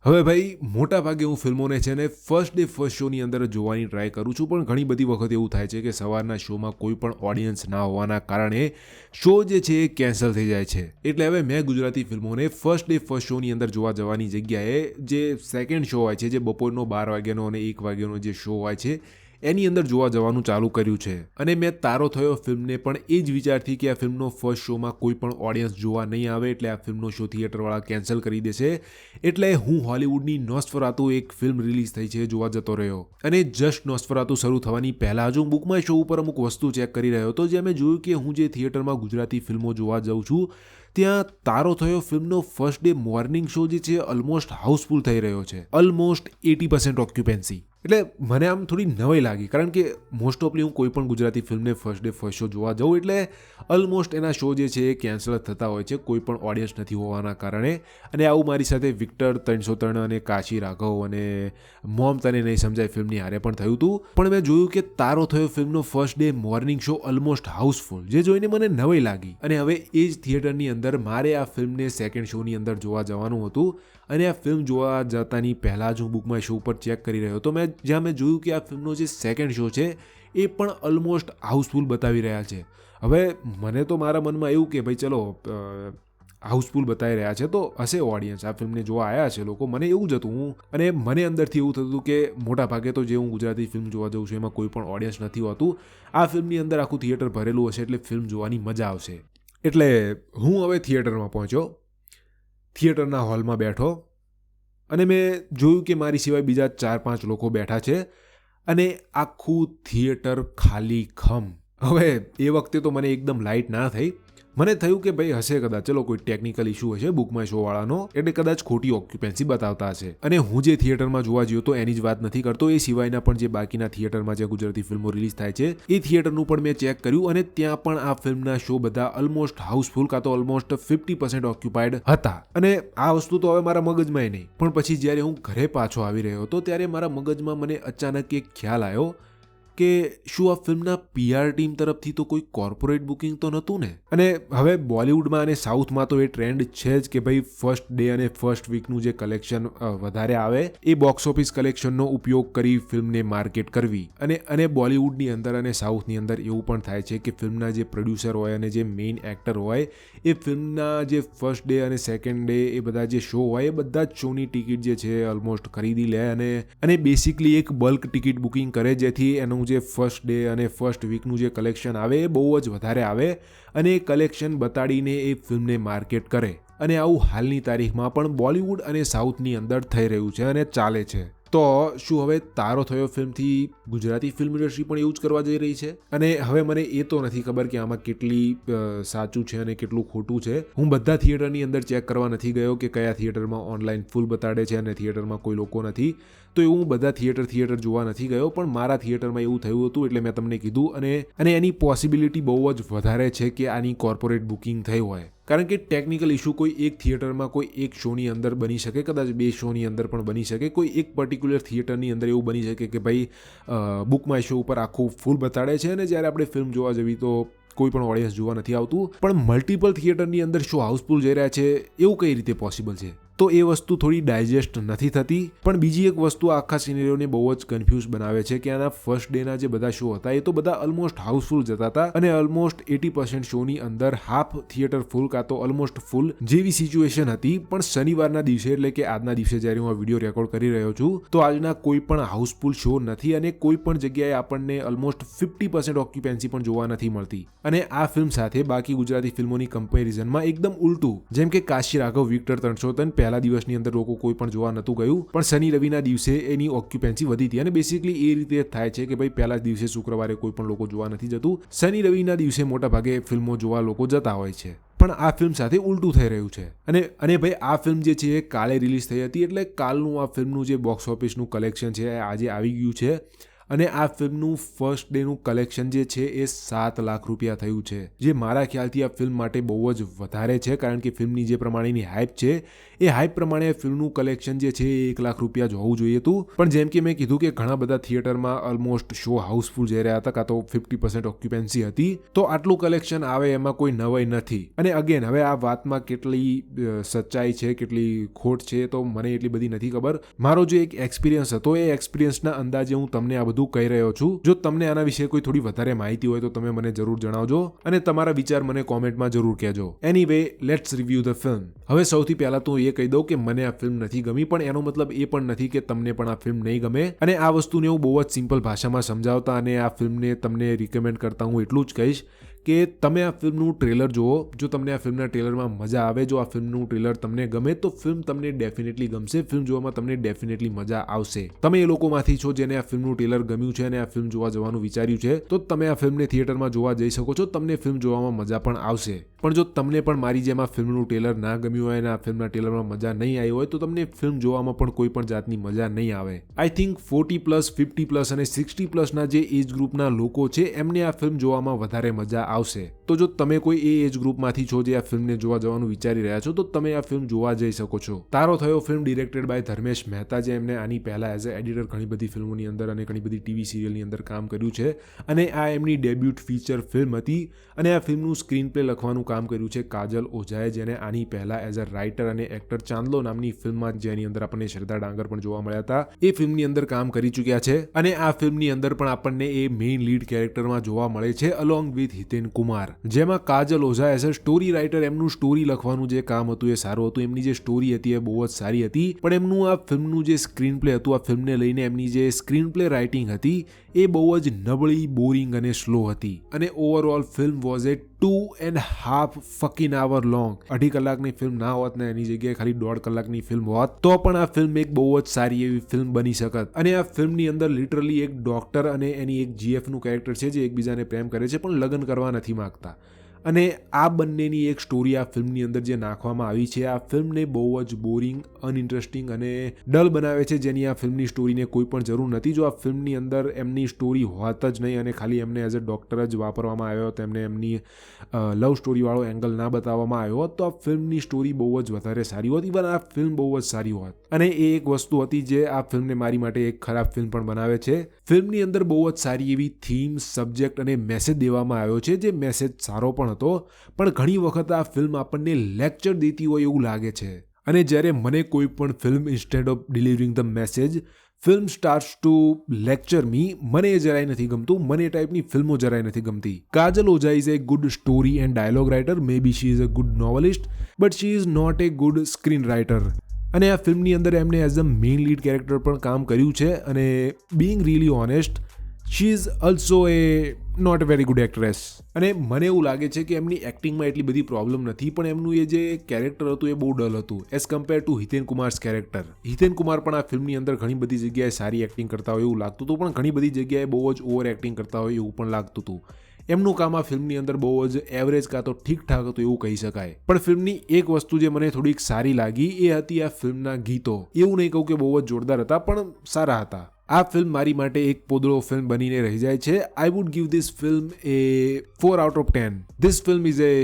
હવે ભાઈ મોટા ભાગે હું ફિલ્મોને છે ને ફર્સ્ટ ડે ફર્સ્ટ શોની અંદર જ જોવાની ટ્રાય કરું છું, પણ ઘણી બધી વખત એવું થાય છે કે સવારના શોમાં કોઈ પણ ઓડિયન્સ ના હોવાના કારણે શો જે છે એ કેન્સલ થઈ જાય છે. એટલે હવે મેં ગુજરાતી ફિલ્મોને ફર્સ્ટ ડે ફર્સ્ટ શોની અંદર જોવા જવાની જગ્યાએ જે સેકન્ડ શો હોય છે, જે બપોરનો 12 વાગ્યાનો અને 1 વાગ્યાનો જે શો હોય છે એની અંદર જોવા જવાનું ચાલુ કર્યું છે. અને મેં તારો થયો ફિલ્મને પણ એ જ વિચારથી કે આ ફિલ્મનો ફર્સ્ટ શોમાં કોઈ પણ ઓડિયન્સ જોવા નહીં આવે, એટલે આ ફિલ્મનો શો થિયેટરવાળા કેન્સલ કરી દેશે. એટલે હું હોલિવૂડની નોસ્ફરાતુ એક ફિલ્મ રિલીઝ થઈ છે જોવા જતો રહ્યો. અને જસ્ટ નોસ્ફરાતુ શરૂ થવાની પહેલાં જ હું બુક માય શો ઉપર અમુક વસ્તુ ચેક કરી રહ્યો હતો, જ્યાં મેં જોયું કે હું જે થિયેટરમાં ગુજરાતી ફિલ્મો જોવા જાઉં છું ત્યાં તારો થયો ફિલ્મનો ફર્સ્ટ ડે મોર્નિંગ શો જે છે ઓલમોસ્ટ હાઉસફુલ થઈ રહ્યો છે, ઓલમોસ્ટ 80% ઓક્યુપેન્સી. એટલે મને આમ થોડી નવાઈ લાગી, કારણ કે મોસ્ટ ઓફલી હું કોઈ પણ ગુજરાતી ફિલ્મને ફર્સ્ટ ડે ફર્સ્ટ શો જોવા જાઉં એટલે ઓલમોસ્ટ એના શો જે છે એ કેન્સલ થતા હોય છે, કોઈ પણ ઓડિયન્સ નથી હોવાના કારણે. અને આવું મારી સાથે વિક્ટર 303 અને કાશી રાઘવ અને મોમ તને નહીં સમજાય ફિલ્મની હારે પણ થયું હતું. પણ મેં જોયું કે તારો થયો ફિલ્મનો first day morning show almost Housefull, જે જોઈને મને નવાઈ લાગી. અને હવે એ જ થિયેટરની અંદર મારે આ ફિલ્મને સેકન્ડ શોની અંદર જોવા જવાનું હતું. અને આ ફિલ્મ જોવા જતાની પહેલાં જ હું બુક માય શો ઉપર ચેક કરી રહ્યો હતો, જ્યાં મેં જોયું કે આ ફિલ્મનો જે સેકન્ડ શો છે એ પણ ઓલમોસ્ટ હાઉસફુલ બતાવી રહ્યા છે. હવે મને તો મારા મનમાં એવું કે ભાઈ ચલો હાઉસફુલ બતાવી રહ્યા છે તો હશે ઓડિયન્સ, આ ફિલ્મને જોવા આવ્યા છે લોકો, મને એવું જ હતું. અને મને અંદરથી એવું થતું કે મોટા ભાગે તો જે હું ગુજરાતી ફિલ્મ જોવા જાઉં છું એમાં કોઈ પણ ઓડિયન્સ નથી હોતું. આ ફિલ્મની અંદર આખું થિયેટર ભરેલું હશે એટલે ફિલ્મ જોવાની મજા આવશે. એટલે હું હવે થિયેટરમાં પહોંચ્યો, થિયેટરના હોલમાં બેઠો અને મેં જોયું કે મારી સિવાય બીજા 4-5 લોકો બેઠા છે અને આખું થિયેટર ખાલી ખમ. હવે એ વખતે તો મને એકદમ લાઇટ ના થઈ. મને થયું કે ભાઈ હશે કદાચ, ચલો કોઈ ટેકનિકલ ઇશ્યુ હશે બુક માય શો વાળાનો, એટલે કદાચ ખોટી ઓક્યુપેન્સી બતાવતા હશે. અને હું જે થિયેટરમાં જોવા ગયો તો એની જ વાત નથી કરતો, એ સિવાયના પણ જે બાકીના થિયેટરમાં જે ગુજરાતી ફિલ્મો રિલીઝ થાય છે એ થિયેટરનું પણ મેં ચેક કર્યું અને ત્યાં પણ આ ફિલ્મના શો બધા ઓલમોસ્ટ હાઉસફુલ કાં તો ઓલમોસ્ટ 50% ઓક્યુપાઈડ હતા. અને આ વસ્તુ તો હવે મારા મગજમાં નહીં, પણ પછી જ્યારે હું ઘરે પાછો આવી રહ્યો હતો ત્યારે મારા મગજમાં મને અચાનક એક ખ્યાલ આવ્યો કે શું આ ફિલ્મના PR ટીમ તરફથી તો કોઈ કોર્પોરેટ બુકિંગ તો નહોતું ને? અને હવે બોલિવૂડમાં અને સાઉથમાં તો એ ટ્રેન્ડ છે જ કે ભાઈ ફર્સ્ટ ડે અને ફર્સ્ટ વીકનું જે કલેક્શન વધારે આવે એ બોક્સ ઓફિસ કલેક્શનનો ઉપયોગ કરી ફિલ્મને માર્કેટ કરવી. અને બોલિવૂડની અંદર અને સાઉથની અંદર એવું પણ થાય છે કે ફિલ્મના જે પ્રોડ્યુસર હોય અને જે મેઇન એક્ટર હોય એ ફિલ્મના જે ફર્સ્ટ ડે અને સેકન્ડ ડે એ બધા જે શો હોય એ બધા જ શોની ટિકિટ જે છે ઓલમોસ્ટ ખરીદી લે અને બેસિકલી એક બલ્ક ટિકિટ બુકિંગ કરે, જેથી એનું જે ફર્સ્ટ ડે અને ફર્સ્ટ વીકનું જે કલેક્શન આવે એ બહુ જ વધારે આવે અને એ કલેક્શન બતાડીને એ ફિલ્મને માર્કેટ કરે. અને આવું હાલની તારીખમાં પણ બોલિવૂડ અને સાઉથની અંદર થઈ રહ્યું છે અને ચાલે છે. તો શું હવે તારો થયો ફિલ્મથી ગુજરાતી ફિલ્મ ઇન્ડસ્ટ્રી પણ એવું જ કરવા જઈ રહી છે? અને હવે મને એ તો નથી ખબર કે આમાં કેટલી સાચું છે અને કેટલું ખોટું છે. હું બધા થિયેટરની અંદર ચેક કરવા નથી ગયો કે કયા થિયેટરમાં ઓનલાઈન ફૂલ બતાડે છે અને થિયેટરમાં કોઈ લોકો નથી, તો એવું હું બધા થિયેટર જોવા નથી ગયો. પણ મારા થિયેટરમાં એવું થયું હતું એટલે મેં તમને કીધું. અને એની પોસિબિલિટી બહુ જ વધારે છે કે આની કોર્પોરેટ બુકિંગ થઈ હોય, કારણ કે ટેકનિકલ ઇશ્યુ કોઈ એક થિયેટરમાં કોઈ એક શોની અંદર બની શકે, કદાચ 2 શોની અંદર પણ બની શકે, કોઈ એક પર્ટિક્યુલર થિયેટરની અંદર એવું બની શકે કે ભાઈ બુક માય શો ઉપર આખું ફૂલ બતાડે છે અને જ્યારે આપણે ફિલ્મ જોવા જવી તો કોઈ પણ ઓડિયન્સ જોવા નથી આવતું, પણ મલ્ટિપલ થિયેટરની અંદર શો હાઉસફુલ જઈ રહ્યા છે, એવું કઈ રીતે પોસિબલ છે? તો એ વસ્તુ થોડી ડાયજેસ્ટ નથી થતી. પણ બીજી એક વસ્તુ આખા સિનેરિયોને બહુ જ કન્ફ્યુઝ બનાવે છે કે આના ફર્સ્ટ ડેના જે બધા શો હતા એ તો બધા ઓલમોસ્ટ હાઉસફુલ જતા હતા અને ઓલમોસ્ટ 80% શોની અંદર હાફ થિયેટર ફૂલ કાં તો ઓલમોસ્ટ ફૂલ જેવી સિચ્યુએશન હતી. પણ શનિવારના દિવસે એટલે કે આજના દિવસે જ્યારે હું આ વિડીયો રેકોર્ડ કરી રહ્યો છું તો આજના કોઈ પણ હાઉસફુલ શો નથી અને કોઈ પણ જગ્યાએ આપણને ઓલમોસ્ટ 50% ઓક્યુપેન્સી પણ જોવા નથી મળતી. અને આ ફિલ્મ સાથે બાકી ગુજરાતી ફિલ્મોની કમ્પેરિઝનમાં એકદમ ઉલટું, જેમ કે કાશી રાઘવ વિક્ટર 303 પહેલા દિવસની અંદર લોકો કોઈ પણ જોવા નહોતું ગયું, પણ શનિ રવિના દિવસે એની ઓક્યુપેન્સી વધી હતી. અને બેસિકલી એ રીતે થાય છે કે ભાઈ પહેલા દિવસે શુક્રવારે કોઈ પણ લોકો જોવા નથી જતું, શનિ રવિના દિવસે મોટા ભાગે ફિલ્મો જોવા લોકો જતા હોય છે. પણ આ ફિલ્મ સાથે ઉલટું થઈ રહ્યું છે. અને ભાઈ આ ફિલ્મ જે છે એ કાલે રિલીઝ થઈ હતી, એટલે કાલનું આ ફિલ્મનું જે બોક્સ ઓફિસનું કલેક્શન છે આજે આવી ગયું છે. અને આ ફિલ્મનું ફર્સ્ટ ડેનું કલેક્શન જે છે એ 7 લાખ રૂપિયા થયું છે, જે મારા ખ્યાલથી આ ફિલ્મ માટે બહુ જ વધારે છે, કારણ કે ફિલ્મની જે પ્રમાણેની હાઇપ છે એ હાઇપ પ્રમાણે ફિલ્મનું કલેક્શન જે છે એ 1 લાખ રૂપિયા જ હોવું જોઈએ હતું. પણ જેમ કે મેં કીધું કે ઘણા બધા થિયેટરમાં ઓલમોસ્ટ શો હાઉસફુલ જઈ રહ્યા હતા, કાં તો 50% ઓક્યુપન્સી હતી, તો આટલું કલેક્શન આવે એમાં કોઈ નવાઈ નથી. અને અગેન હવે આ વાતમાં કેટલી સચ્ચાઈ છે, કેટલી ખોટ છે, તો મને એટલી બધી નથી ખબર. મારો જે એક એક્સપિરિયન્સ હતો એ એક્સપિરિયન્સના અંદાજે હું તમને આ બધું કહી રહ્યો છું. જો તમને આના વિશે કોઈ થોડી વધારે માહિતી હોય તો તમે મને જરૂર જણાવજો અને તમારા વિચાર મને કોમેન્ટમાં જરૂર કહેજો. Anyway, let's review the film. હવે સૌથી પહેલા તો એ કહી દઉં કે મને આ ફિલ્મ નથી ગમી, પણ એનો મતલબ એ પણ નથી કે તમને પણ આ ફિલ્મ નહીં ગમે. અને આ વસ્તુને હું બહુ જ સિમ્પલ ભાષામાં સમજાવતા અને આ ફિલ્મને તમને રિકમેન્ડ કરતા હું એટલું જ કહીશ કે તમે આ ફિલ્મનું ટ્રેલર જુઓ. જો તમને આ ફિલ્મના ટ્રેલરમાં મજા આવે, જો આ ફિલ્મનું ટ્રેલર તમને ગમે, તો ફિલ્મ તમને ડેફિનેટલી ગમશે. ફિલ્મ જોવામાં તમને ડેફિનેટલી મજા આવશે. તમે એ લોકોમાંથી છો જેને આ ફિલ્મનું ટ્રેલર ગમ્યું છે અને આ ફિલ્મ જોવા જવાનું વિચાર્યું છે, તો તમે આ ફિલ્મને થિયેટરમાં જોવા જઈ શકો છો. તમને ફિલ્મ જોવામાં મજા પણ આવશે. પણ જો તમને પણ મારી જેમ આ ફિલ્મનું ટ્રેલર ના ગમ્યું હોય અને આ ફિલ્મના ટ્રેલરમાં મજા નહીં આવી હોય, તો તમને ફિલ્મ જોવામાં પણ કોઈ પણ જાતની મજા નહીં આવે. આઈ થિંક 40+, 50+ અને 60+ના જે એજ ગ્રુપના લોકો છે એમને આ ફિલ્મ જોવામાં વધારે મજા આવશે. તો જો તમે કોઈ એ એજ ગ્રુપમાંથી છો જે આ ફિલ્મને જોવા જવાનું વિચારી રહ્યા છો, તો તમે આ ફિલ્મ જોવા જઈ શકો છો. Taaro Thayo film directed by Dharmesh Mehta, જે એમને આની પહેલા એઝ અ એડિટર ઘણી બધી ફિલ્મોની અંદર અને ઘણી બધી ટીવી સિરિયલની અંદર કામ કર્યું છે, અને આ એમની ડેબ્યુટ ફીચર ફિલ્મ હતી. અને આ ફિલ્મનું સ્ક્રીન પ્લે લખવાનું કામ કર્યું છે કાજલ ઓઝાએ, જેને આની પહેલા એઝ અ રાઇટર અને એક્ટર ચાંદલો નામની ફિલ્મમાં, જેની અંદર આપણને શ્રદ્ધા ડાંગર પણ જોવા મળ્યા હતા, એ ફિલ્મની અંદર કામ કરી ચૂક્યા છે. અને આ ફિલ્મની અંદર પણ આપણને એ મેઇન લીડ કેરેક્ટરમાં જોવા મળે છે અલોંગ વિથ હિતેન કુમાર, જેમાં Kajal Ojha as a story writer એમનું સ્ટોરી લખવાનું જે કામ હતું એ સારું હતું. એમની જે સ્ટોરી હતી એ બહુ જ સારી હતી, પણ એમનું આ ફિલ્મનું જે સ્ક્રીન પ્લે હતું, આ ફિલ્મને લઈને એમની જે સ્ક્રીન પ્લે રાઇટિંગ હતી એ બહુ જ નબળી, બોરિંગ અને સ્લો હતી. અને overall film was a 2.5 fucking hour long. 2.5 કલાકની ફિલ્મ ના હોત ને એની જગ્યાએ ખાલી 1.5 કલાકની ફિલ્મ હોત, તો પણ આ ફિલ્મ એક બહુ જ સારી એવી ફિલ્મ બની શકત. અને આ ફિલ્મની અંદર લિટરલી એક ડોક્ટર અને એની એક જીએફનું કેરેક્ટર છે જે એકબીજાને પ્રેમ કરે છે પણ લગ્ન કરવા નથી માંગતા. અને આ બંનેની એક સ્ટોરી આ ફિલ્મની અંદર જે નાખવામાં આવી છે, આ ફિલ્મને બહુ જ બોરિંગ, અનઇન્ટરેસ્ટિંગ અને ડલ બનાવે છે, જેની આ ફિલ્મની સ્ટોરીને કોઈ પણ જરૂર નથી. જો આ ફિલ્મની અંદર એમની સ્ટોરી હોત જ નહીં અને ખાલી એમને એઝ અ ડોક્ટર જ વાપરવામાં આવ્યો હતો, એમને એમની લવ સ્ટોરીવાળો એંગલ ના બતાવવામાં આવ્યો હોત, તો આ ફિલ્મની સ્ટોરી બહુ જ વધારે સારી હોત. ઇવન આ ફિલ્મ બહુ જ સારી હોત. અને એ એક વસ્તુ હતી જે આ ફિલ્મને મારી માટે એક ખરાબ ફિલ્મ પણ બનાવે છે. ફિલ્મની અંદર બહુ જ સારી એવી થીમ, સબ્જેક્ટ અને મેસેજ દેવામાં આવ્યો છે, જે મેસેજ સારો પણ હતો, પણ ઘણી વખત આ ફિલ્મ આપણને લેક્ચર દેતી હોય એવું લાગે છે. અને જ્યારે મને કોઈ પણ film instead of delivering the message film starts to lecture me, મને એ જરાય નથી ગમતું. મને એ ટાઈપની ફિલ્મો જરાય નથી ગમતી. Kajal Ojha is a good story and dialogue writer, may be she is a good novelist, but she is not a good screen writer. અને આ ફિલ્મની અંદર એમને as a main lead character પણ કામ કર્યું છે. અને being really honest, she is also a not a very good actress. અને મને એવું લાગે છે કે એમની એક્ટિંગમાં એટલી બધી પ્રોબ્લેમ નથી, પણ એમનું એ જે કેરેક્ટર હતું એ બહુ ડલ હતું as compare to Hiten Kumar's character. Hiten Kumar પણ આ ફિલ્મની અંદર ઘણી બધી જગ્યાએ સારી એક્ટિંગ કરતા હોય એવું લાગતું હતું, પણ ઘણી બધી જગ્યાએ બહુ જ ઓવર એક્ટિંગ કરતા હોય એવું પણ લાગતું હતું. એમનું કામ આ ફિલ્મની અંદર બહુ જ એવરેજ કાં તો ઠીકઠાક હતું એવું કહી શકાય. પણ ફિલ્મની એક વસ્તુ જે મને થોડીક સારી લાગી એ હતી આ ફિલ્મના ગીતો. એવું નહીં કહું કે બહુ જ જોરદાર હતા, પણ સારા હતા. આ ફિલ્મ મારી માટે એક પોદળો ફિલ્મ બનીને રહી જાય છે. I would give this film a 4 out of 10. This film is a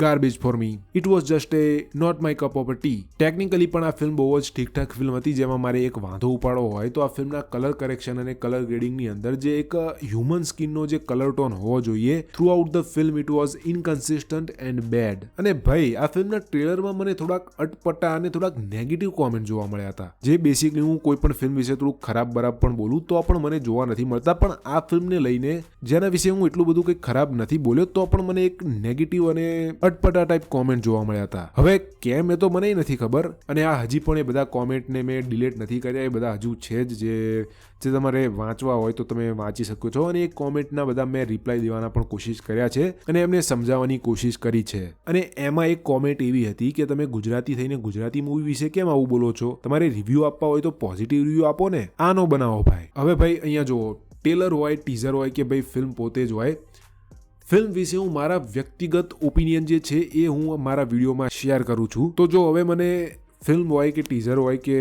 garbage for me. It was just a not my cup of tea. Technically પણ આ ફિલ્મ બહુ જ ઠીકઠાક ફિલ્મ હતી. જેમાં મારે એક વાંધો ઉપાડવો હોય તો આ ફિલ્મના કલર કરેક્શન અને કલર ગ્રેડિંગની અંદર જે એક હ્યુમન સ્કિનનો જે કલર ટોન હોવો જોઈએ, throughout the film it was inconsistent and bad. અને ભાઈ આ ફિલ્મના ટ્રેલરમાં મને થોડાક અટપટા અને થોડાક નેગેટિવ કોમેન્ટ જોવા મળ્યા હતા, જે બેસિકલી હું કોઈ પણ ફિલ્મ વિશે થોડુંક ખરાબ બરાબ બોલું તો પણ મને જોવા નથી મળતા. પણ આ ફિલ્મને લઈને જેના વિશે હું એટલું બધું કંઈ ખરાબ નથી બોલ્યો, તો પણ મને એક નેગેટિવ અને અટપટા ટાઈપ કોમેન્ટ જોવા મળ્યા હતા. હવે કેમ એ તો મને નથી ખબર, અને આ હજી પણ એ બધા કોમેન્ટને મેં ડિલીટ નથી કર્યા. એ બધા હજુ છે જ, જે તમારે વાંચવા હોય તો તમે વાંચી શકો છો. અને એ કોમેન્ટના બધા મેં રિપ્લાય દેવાના પણ કોશિશ કર્યા છે અને એમને સમજાવવાની કોશિશ કરી છે. અને એમાં એક કોમેન્ટ એવી હતી કે તમે ગુજરાતી થઈને ગુજરાતી મૂવી વિશે કેમ આવું બોલો છો? તમારે રિવ્યૂ આપવા હોય તો પોઝિટિવ રિવ્યૂ આપો ને, આ નો બનાવો ભાઈ. હવે ભાઈ અહીંયા જુઓ, ટેલર હોય, ટીઝર હોય કે ભાઈ ફિલ્મ પોતે જ હોય, ફિલ્મ વિશે હું મારા વ્યક્તિગત ઓપિનિયન જે છે એ હું મારા વિડીયોમાં શેર કરું છું. તો જો હવે મને ફિલ્મ હોય કે ટીઝર હોય કે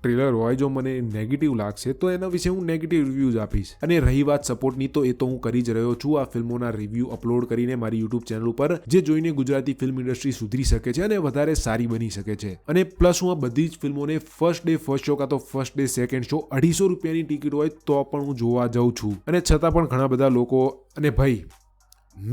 ટ્રેલર હોય જો મને નેગેટિવ લાગશે તો એના વિશે હું નેગેટિવ રિવ્યૂઝ આપીશ. અને રહી વાત સપોર્ટની તો એ તો હું કરી જ રહ્યો છું આ ફિલ્મોના રિવ્યૂ અપલોડ કરીને મારી યુટ્યુબ ચેનલ ઉપર, જે જોઈને ગુજરાતી ફિલ્મ ઇન્ડસ્ટ્રી સુધરી શકે છે અને વધારે સારી બની શકે છે. અને પ્લસ હું આ બધી જ ફિલ્મોને ફર્સ્ટ ડે ફર્સ્ટ શો કાં તો ફર્સ્ટ ડે સેકન્ડ શો 250 રૂપિયાની ટિકિટ હોય તો પણ હું જોવા જાઉં છું. અને છતાં પણ ઘણા બધા લોકો, અને ભાઈ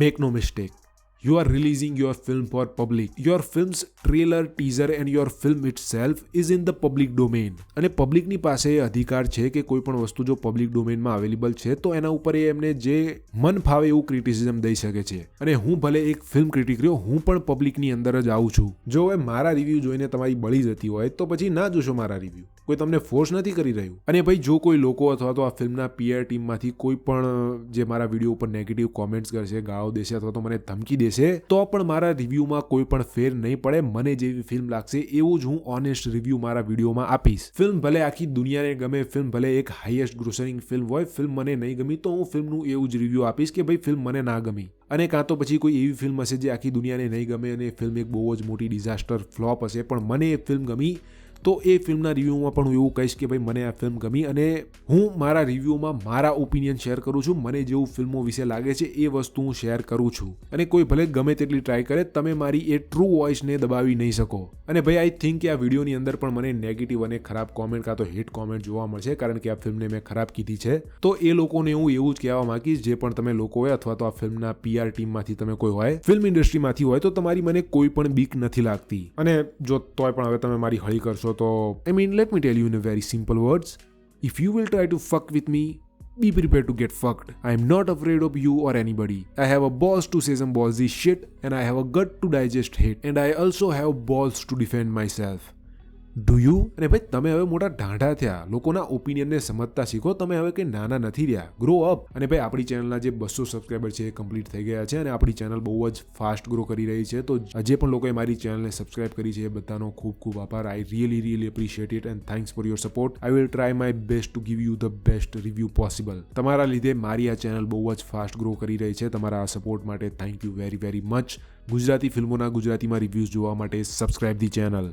make no mistake, you are releasing your film for public. Your film's trailer, teaser and your film itself is in the public domain. અને પબ્લિકની પાસે અધિકાર છે કે કોઈ પણ વસ્તુ જો પબ્લિક ડોમેનમાં અવેલેબલ છે તો એના ઉપર એમને જે મન ફાવે એવું ક્રિટિસિઝમ દઈ શકે છે. અને હું ભલે એક ફિલ્મ ક્રિટિક રહ્યો, હું પણ પબ્લિકની અંદર જ આવું છું. જો હવે મારા રિવ્યૂ જોઈને તમારી બળી જતી હોય તો પછી ના જોશો મારા રિવ્યૂ. કોઈ તમને ફોર્સ નથી કરી રહ્યું. અને ભાઈ જો કોઈ લોકો અથવા તો આ ફિલ્મના પીઆર ટીમમાંથી કોઈ પણ જે મારા વિડીયો ઉપર નેગેટિવ કોમેન્ટ્સ કરશે, ગાળો દેશે અથવા તો મને ધમકી દેશે તો પણ મારા રિવ્યૂમાં કોઈ પણ ફેર નહીં પડે. મને જેવી ફિલ્મ લાગશે એવું જ હું ઓનેસ્ટ રિવ્યૂ મારા વિડીયોમાં આપીશ. ફિલ્મ ભલે આખી દુનિયાને ગમે, ફિલ્મ ભલે એક હાઈએસ્ટ ગ્રોસરિંગ ફિલ્મ હોય, ફિલ્મ મને નહીં ગમી તો હું ફિલ્મનું એવું જ રિવ્યૂ આપીશ કે ભાઈ ફિલ્મ મને ના ગમી. અને કાં તો પછી કોઈ એવી ફિલ્મ હશે જે આખી દુનિયાને નહીં ગમે અને ફિલ્મ એક બહુ જ મોટી ડિઝાસ્ટર ફ્લોપ હશે, પણ મને એ ફિલ્મ ગમી તો એ ફિલ્મના રિવ્યૂમાં પણ હું એવું કહીશ કે ભાઈ મને આ ફિલ્મ ગમી અને હું મારા રિવ્યૂમાં મારા ઓપિનિયન શેર કરું છું. મને જેવું ફિલ્મો વિશે લાગે છે એ વસ્તુ હું શેર કરું છું. અને કોઈ ભલે ગમે તેટલી ટ્રાય કરે, તમે મારી એ ટ્રુ વોઇસને દબાવી નહીં શકો. અને ભાઈ આઈ થિંક કે આ વિડીયોની અંદર પણ મને નેગેટિવ અને ખરાબ કોમેન્ટ કાં તો હેટ કોમેન્ટ જોવા મળશે, કારણ કે આ ફિલ્મને મેં ખરાબ કીધી છે. તો એ લોકોને હું એવું જ કહેવા માંગીશ, જે પણ તમે લોકો હોય અથવા તો આ ફિલ્મના પીઆર ટીમમાંથી તમે કોઈ હોય, ફિલ્મ ઇન્ડસ્ટ્રીમાંથી હોય, તો તમારી મને કોઈ પણ બીક નથી લાગતી. અને જો તોય પણ હવે તમે મારી હળી કરશો તો let me tell you in a very simple words, if you will try to fuck with me, be prepared to get fucked. I am not afraid of you or anybody. I have a balls to say some ballsy shit and I have a gut to digest hate and I also have balls to defend myself. Do you? અને ભાઈ તમે હવે મોટા ઢાંઢા થયા, લોકોના ઓપિનિયનને સમજતા શીખો. તમે હવે કંઈ નાના નથી રહ્યા, ગ્રો અપ. અને ભાઈ આપણી ચેનલના જે 200 સબસ્ક્રાઈબર છે એ કમ્પ્લીટ થઈ ગયા છે અને આપણી ચેનલ બહુ જ ફાસ્ટ ગ્રો કરી રહી છે. તો જે પણ લોકોએ મારી ચેનલને સબસ્ક્રાઈબ કરી છે એ બધાનો ખૂબ ખૂબ આભાર. I really appreciate it and thanks for your support. I will try my best to give you the best review possible. તમારા લીધે મારી આ ચેનલ બહુ જ ફાસ્ટ ગ્રો કરી રહી છે. તમારા આ સપોર્ટ માટે thank you very much. Gujarati ફિલ્મોના ગુજરાતીમાં રિવ્યૂઝ જોવા માટે સબસ્ક્રાઈબ ધી ચેનલ.